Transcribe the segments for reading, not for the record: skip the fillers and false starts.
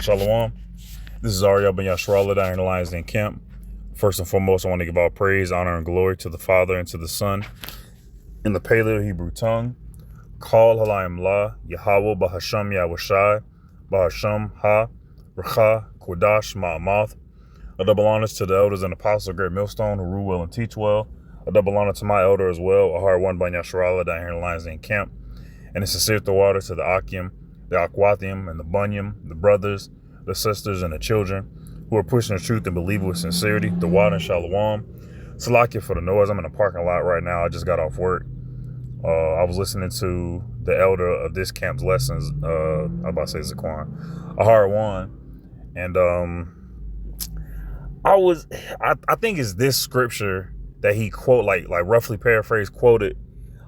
Shalom. This is Ariel Ben Yashrallah down here in the Lions Den camp. First and foremost, I want to give all praise, honor, and glory to the Father and to the Son. In the Paleo-Hebrew tongue, Kol Halayim La, Yahweh Bahasham Yahushai, Bahasham Ha, Recha, Kodash, Ma'amath. A double honors to the elders and apostles of Great Millstone who rule well and teach well. A double honor to my elder as well, Ahar One Ben Yashrallah down here in the Lions Den camp. And a sincere water to the Akim, the Aquathium, and the Bunyam, the brothers, the sisters, and the children who are pushing the truth and believe with sincerity. The water and Shalom. Salakia for the noise. I'm in the parking lot right now. I just got off work. I was listening to the elder of this camp's lessons. I'm about to say Zaquan, Ahar One, and I think it's this scripture that he like roughly paraphrased quoted.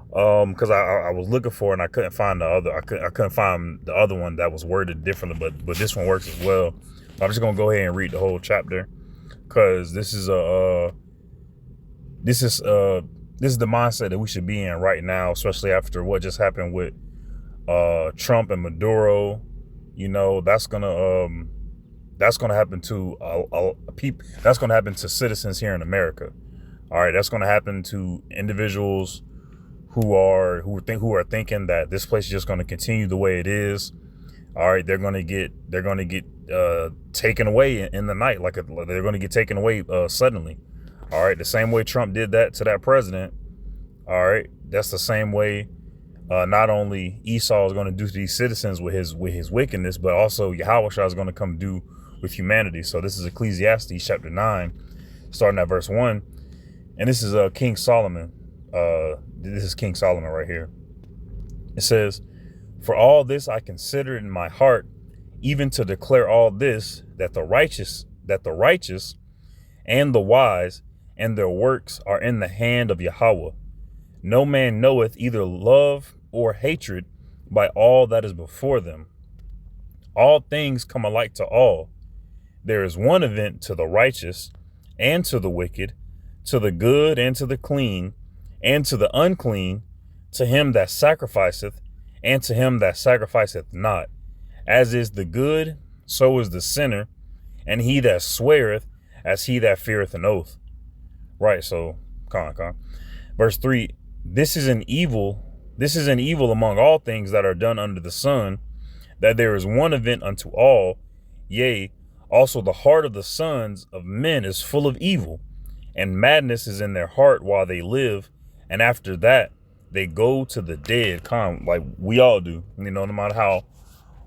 Because I was looking for it and I couldn't find the other. I couldn't find the other one that was worded differently, but this one works as well. I'm just gonna go ahead and read the whole chapter because this is the mindset that we should be in right now, especially after what just happened with Trump and Maduro. You know, that's gonna happen to people. That's gonna happen to citizens here in America. All right, that's gonna happen to individuals who are thinking that this place is just going to continue the way it is. All right, they're going to get taken away in the night, they're going to get taken away suddenly. All right, the same way Trump did that to that president. All right, that's the same way not only Esau is going to do to these citizens with his wickedness, but also Yahushua is going to come do with humanity. So this is Ecclesiastes chapter 9, starting at verse 1, and this is King Solomon. This is King Solomon right here. It says, "For all this I considered in my heart, even to declare all this, that the righteous and the wise and their works are in the hand of Yahweh. No man knoweth either love or hatred by all that is before them. All things come alike to all. There is one event to the righteous and to the wicked, to the good and to the clean, and to the unclean, to him that sacrificeth, and to him that sacrificeth not. As is the good, so is the sinner, and he that sweareth, as he that feareth an oath." Right, so, Verse 3, This is an evil among all things that are done under the sun, that there is one event unto all, yea, also the heart of the sons of men is full of evil, and madness is in their heart while they live, and after that, they go to the dead, like we all do. You know, no matter how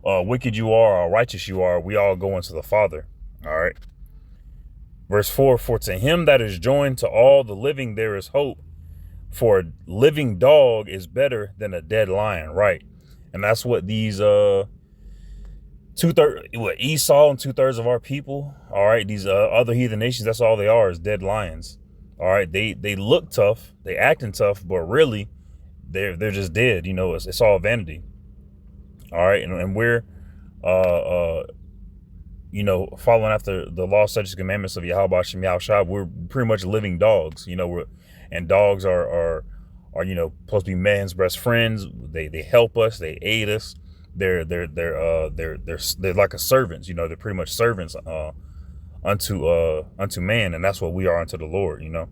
wicked you are or righteous you are, we all go into the Father. All right. Verse 4, "For to him that is joined to all the living there is hope. For a living dog is better than a dead lion." Right. And that's what these Esau and 2/3 of our people, all right, these other heathen nations, that's all they are, is dead lions. All right, they look tough, they acting tough, but really they're just dead. You know, it's all vanity. All right, and we're following after the law, statutes, commandments of Yahweh Hashem Yahushua. We're pretty much living dogs. You know, and dogs are supposed to be man's best friends. They help us, they aid us. They're like a servants. You know, they're pretty much servants unto man, and that's what we are unto the Lord, you know.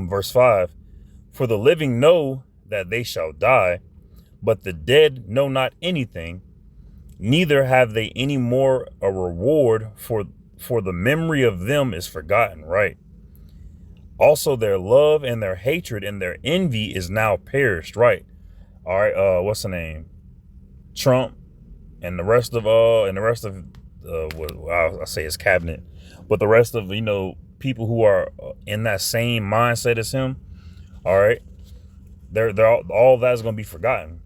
Verse 5, "For the living know that they shall die, but the dead know not anything, neither have they any more a reward, for the memory of them is forgotten." Right. "Also their love and their hatred and their envy is now perished." Right. All right, what's the name? Trump and the rest of I'll say his cabinet, but the rest of, people who are in that same mindset as him, all right, they're all that is going to be forgotten.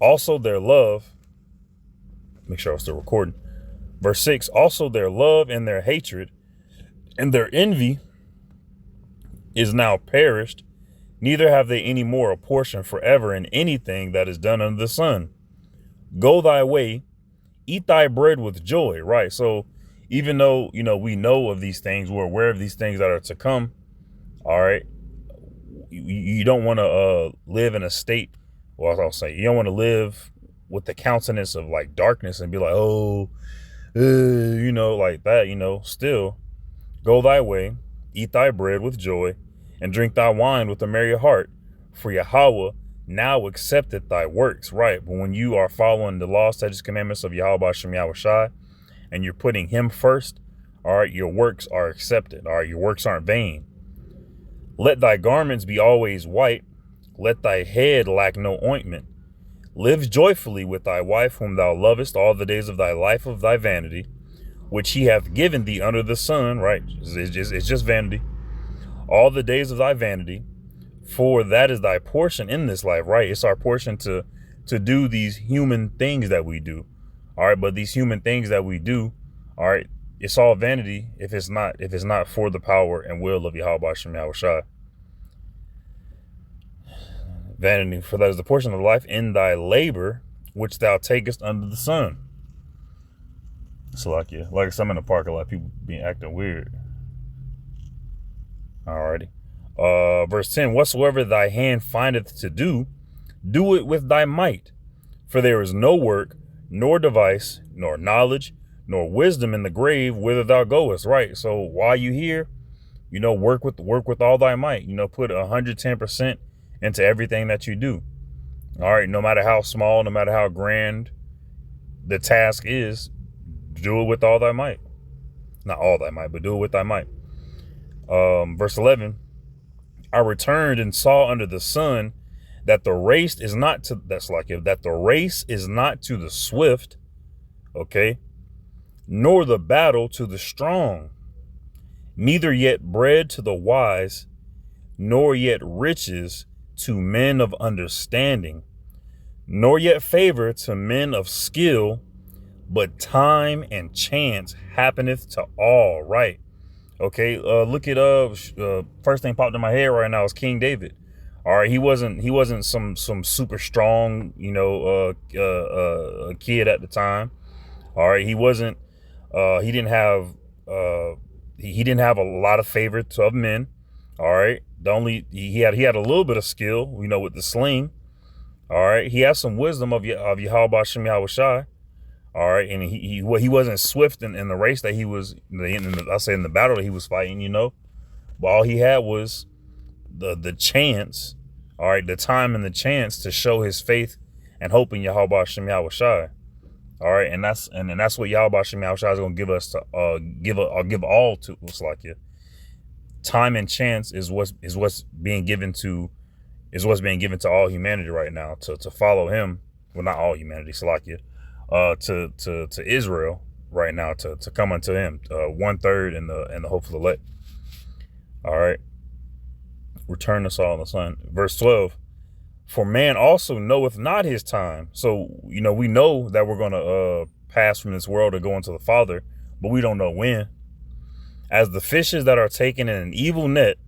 "Also their love," make sure I'm still recording. Verse 6, "Also their love and their hatred and their envy is now perished, neither have they any more a portion forever in anything that is done under the sun. Go thy way, eat thy bread with joy." Right. So even though, we know of these things, we're aware of these things that are to come. All right. You don't want to live in a state. Well, I'll say you don't want to live with the countenance of like darkness and be like, oh, you know, like that, you know, still go thy way, eat thy bread with joy, and drink thy wine with a merry heart. For Yahweh now accepteth thy works, right? But when you are following the law, statutes, commandments of Yahweh Hashem Yahweh Shai, and you're putting him first, all right, your works are accepted. All right, your works aren't vain. Let thy garments be always white. Let thy head lack no ointment. Live joyfully with thy wife, whom thou lovest, all the days of thy life of thy vanity, which he hath given thee under the sun, right? It's just vanity. All the days of thy vanity, for that is thy portion in this life, right? It's our portion to do these human things that we do. All right, but these human things that we do, all right, it's all vanity if it's not for the power and will of Yahweh Shem Yahweh Shai. Vanity, for that is the portion of life in thy labor, which thou takest under the sun. So like I'm in the park, a lot of people being acting weird. Alrighty. Verse 10, whatsoever thy hand findeth to do, do it with thy might. For there is no work, nor device, nor knowledge, nor wisdom in the grave whither thou goest. Right. So while you here, you know, work with all thy might. You know, put 110% into everything that you do. All right. No matter how small, no matter how grand the task is, do it with all thy might. Not all thy might, but do it with thy might. Verse 11, I returned and saw under the sun that the race is not to, that the race is not to the swift, okay, nor the battle to the strong, neither yet bread to the wise, nor yet riches to men of understanding, nor yet favor to men of skill, but time and chance happeneth to all. Right. Okay. Look at first thing popped in my head right now is King David. All right. He wasn't some super strong, you know, kid at the time. All right. He wasn't. He didn't have. He didn't have a lot of favor of men. All right. He had a little bit of skill, you know, with the sling. All right. He has some wisdom of Yahweh Shem Yahweh Shai. All right. And he wasn't swift in the race that he was, in the battle that he was fighting, you know, but all he had was the chance. All right. The time and the chance to show his faith and hope in Yahweh Shem Yahweh Shai. All right. And that's what Yahweh Shem Yahweh Shai is going to give us to give all to us. Like it. Time and chance is what's being given to all humanity right now to follow him. Well, not all humanity, Salakia, to Israel right now to come unto him, 1/3 in the hopeful elect. All right. Return us all in the sun. Verse 12. For man also knoweth not his time. So, you know, we know that we're going to pass from this world to go into the Father, but we don't know when. As the fishes that are taken in an evil net,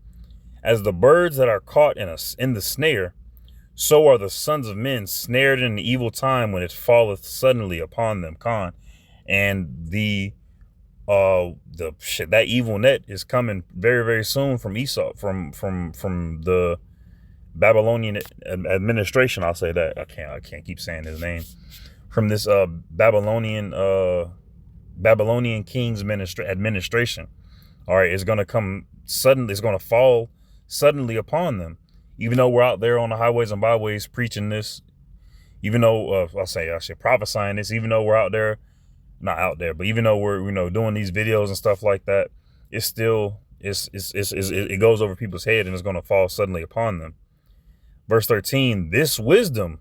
as the birds that are caught in the snare, so are the sons of men snared in an evil time when it falleth suddenly upon them. And that evil net is coming very, very soon from Esau, from the Babylonian administration. I'll say that. I can't keep saying his name. From this Babylonian king's administration. All right, it's going to come suddenly. It's going to fall suddenly upon them. Even though we're out there on the highways and byways preaching this, even though I say prophesying this, even though we're out there, not out there, but even though we're, you know, doing these videos and stuff like that, it's still it goes over people's head and it's going to fall suddenly upon them. Verse 13, this wisdom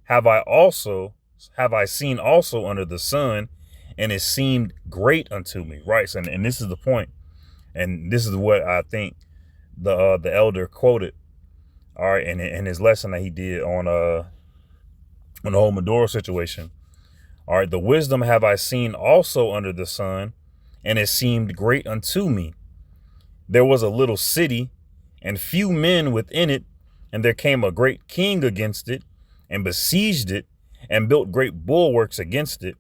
have I seen also under the sun, and it seemed great unto me. Right. And this is the point. And this is what I think the elder quoted. All right. And his lesson that he did on the whole Medora situation. All right. The wisdom have I seen also under the sun, and it seemed great unto me. There was a little city and few men within it, and there came a great king against it and besieged it and built great bulwarks against it.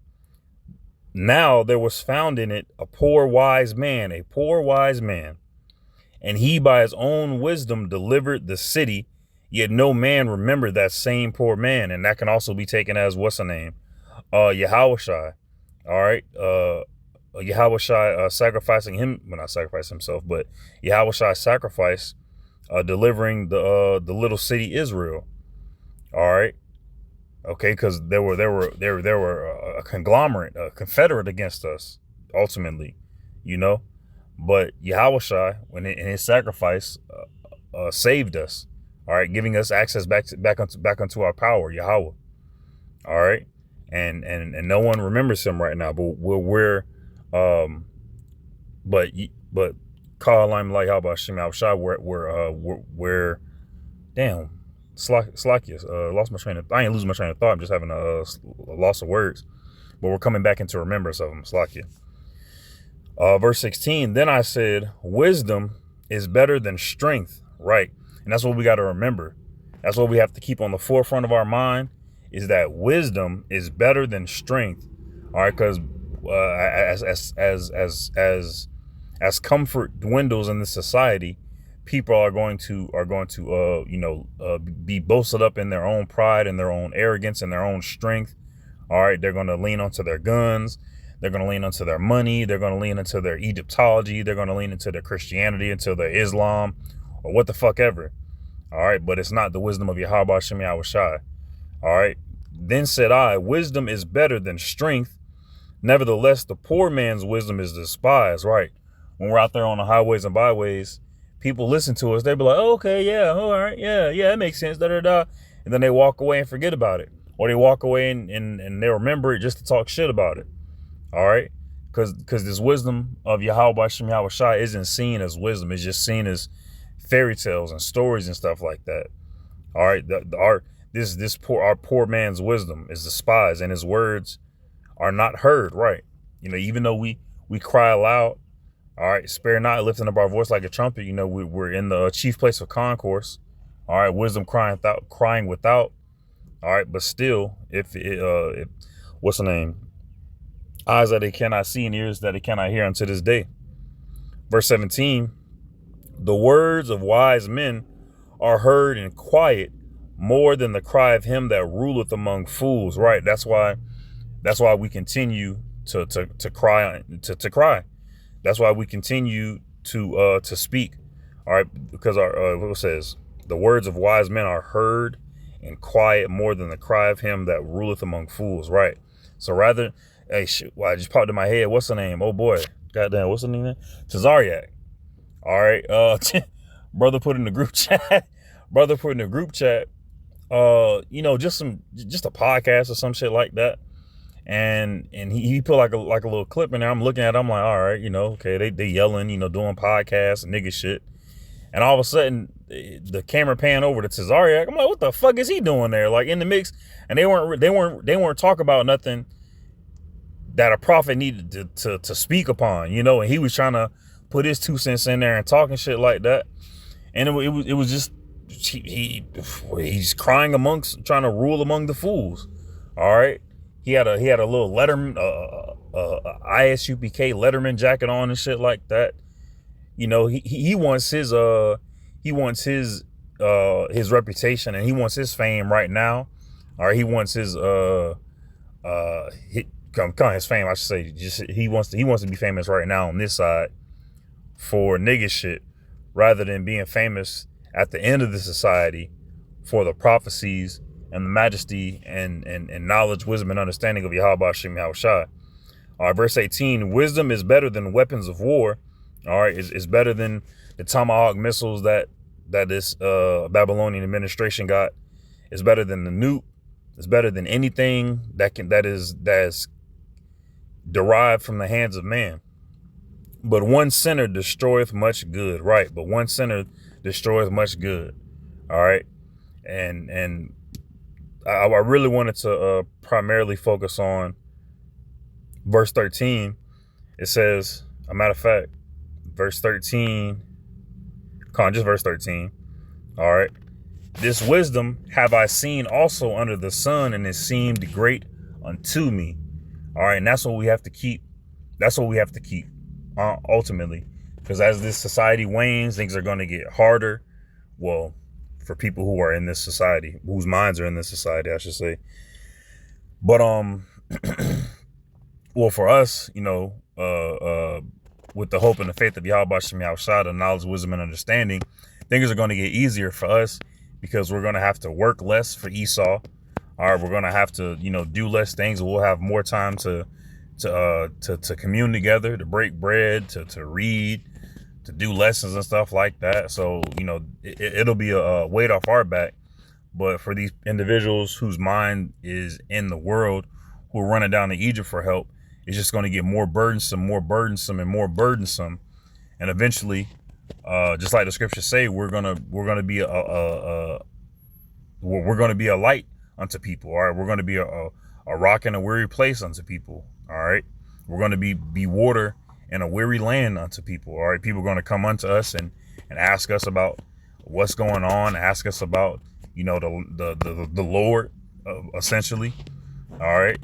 Now there was found in it a poor wise man, and he by his own wisdom delivered the city, Yet no man remembered that same poor man. And that can also be taken as, what's the name? Yahushua. All right. Yahushua sacrificing him, well, not sacrifice himself, but Yahushua sacrifice, delivering the little city Israel. All right. Okay, because there were a conglomerate, a confederate against us, ultimately, you know. But Yahushua, in his sacrifice, saved us. All right, giving us access back onto our power, Yahweh. All right, and no one remembers him right now. But but Ka'alim like how about Shem Yahushua, we're damn. Slakius, lost my train of. I ain't losing my train of thought. I'm just having a loss of words. But we're coming back into remembrance of them. Slakia. Verse 16. Then I said, wisdom is better than strength, right? And that's what we got to remember. That's what we have to keep on the forefront of our mind. Is that wisdom is better than strength. All right, because as comfort dwindles in this society, people are going to be boasted up in their own pride and their own arrogance and their own strength. All right, they're going to lean onto their guns. They're going to lean onto their money. They're going to lean into their Egyptology. They're going to lean into their Christianity, into their Islam, or what the fuck ever. All right, but it's not the wisdom of Yahweh Shem Yahushai. All right. Then said I, wisdom is better than strength. Nevertheless, the poor man's wisdom is despised. Right. When we're out there on the highways and byways, people listen to us. They be like, oh, okay, yeah, all right, yeah, that makes sense, da-da-da. And then they walk away and forget about it. Or they walk away and they remember it just to talk shit about it. All right? Because this wisdom of Yahweh Shem Yahushai isn't seen as wisdom. It's just seen as fairy tales and stories and stuff like that. All right? Our poor man's wisdom is despised, and his words are not heard, right? You know, even though we cry aloud, all right, spare not, lifting up our voice like a trumpet. You know, we're in the chief place of concourse. All right, wisdom crying without. All right, but still, if what's the name? Eyes that they cannot see and ears that they cannot hear unto this day. Verse 17, the words of wise men are heard in quiet more than the cry of him that ruleth among fools. Right. That's why we continue to cry. That's why we continue to speak. All right, because our what it says, the words of wise men are heard in quiet more than the cry of him that ruleth among fools. Right. So rather, hey, shit, well, I just popped in my head. What's the name? Oh boy, goddamn, what's the name? Tazariak. All right, brother put in the group chat. You know, just a podcast or some shit like that. And he put like a little clip in there. I'm looking at it, I'm like, all right, you know, okay, they yelling, you know, doing podcasts and nigga shit. And all of a sudden, the camera pan over to Tazariak. I'm like, what the fuck is he doing there? Like in the mix, and they weren't talking about nothing that a prophet needed to speak upon, you know. And he was trying to put his 2 cents in there and talking shit like that. And it was just he's crying trying to rule among the fools. All right. He had a little Letterman, ISUPK Letterman jacket on and shit like that. You know, he wants his reputation and he wants his fame right now. Or he wants his his fame, I should say. Just he wants to be famous right now on this side for nigga shit, rather than being famous at the end of the society for the prophecies and the majesty and knowledge, wisdom, and understanding of Yahweh Shem Yahushai. All right, verse 18, wisdom is better than weapons of war. All right, it's better than the Tomahawk missiles that this Babylonian administration got. It's better than the nuke. It's better than anything that's derived from the hands of man. But one sinner destroyeth much good, right? But one sinner destroyeth much good. All right, and I really wanted to primarily focus on verse 13. It says, a matter of fact, verse 13, just verse 13. All right. This wisdom have I seen also under the sun, and it seemed great unto me. All right. And that's what we have to keep. That's what we have to keep ultimately, because as this society wanes, things are going to get harder. Well, for people who are in this society, whose minds are in this society, I should say. But well, for us, with the hope and the faith of Yahweh Shem Yahushua, the knowledge, wisdom, and understanding, things are going to get easier for us because we're going to have to work less for Esau. All right, we're going to have to, do less things. We'll have more time to commune together, to break bread, to read, to do lessons and stuff like that. So, it'll be a weight off our back. But for these individuals whose mind is in the world, who are running down to Egypt for help, it's just going to get more burdensome, and more burdensome. And eventually, just like the scriptures say, we're gonna be a light unto people. All right, we're going to be a rock in a weary place unto people. All right, we're going to be water in a weary land unto people. All right, people are going to come unto us and ask us about what's going on, ask us about the Lord, essentially. All right,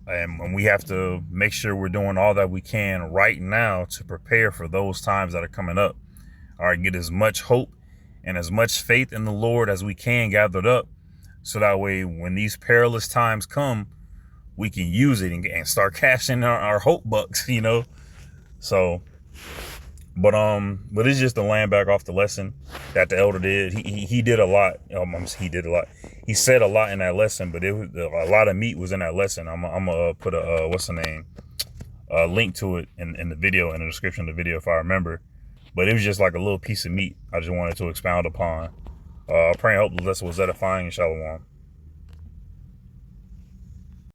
and we have to make sure we're doing all that we can right now to prepare for those times that are coming up. All right, get as much hope and as much faith in the Lord as we can gathered up, so that way when these perilous times come, we can use it and start cashing our hope bucks, So, but it's just to land back off the lesson that the elder did. He did a lot. He did a lot. He said a lot in that lesson, but it was a lot of meat was in that lesson. I'm gonna put a link to it in the video, in the description of the video, if I remember. But it was just like a little piece of meat I just wanted to expound upon. I pray and hope the lesson was edifying, and shalom.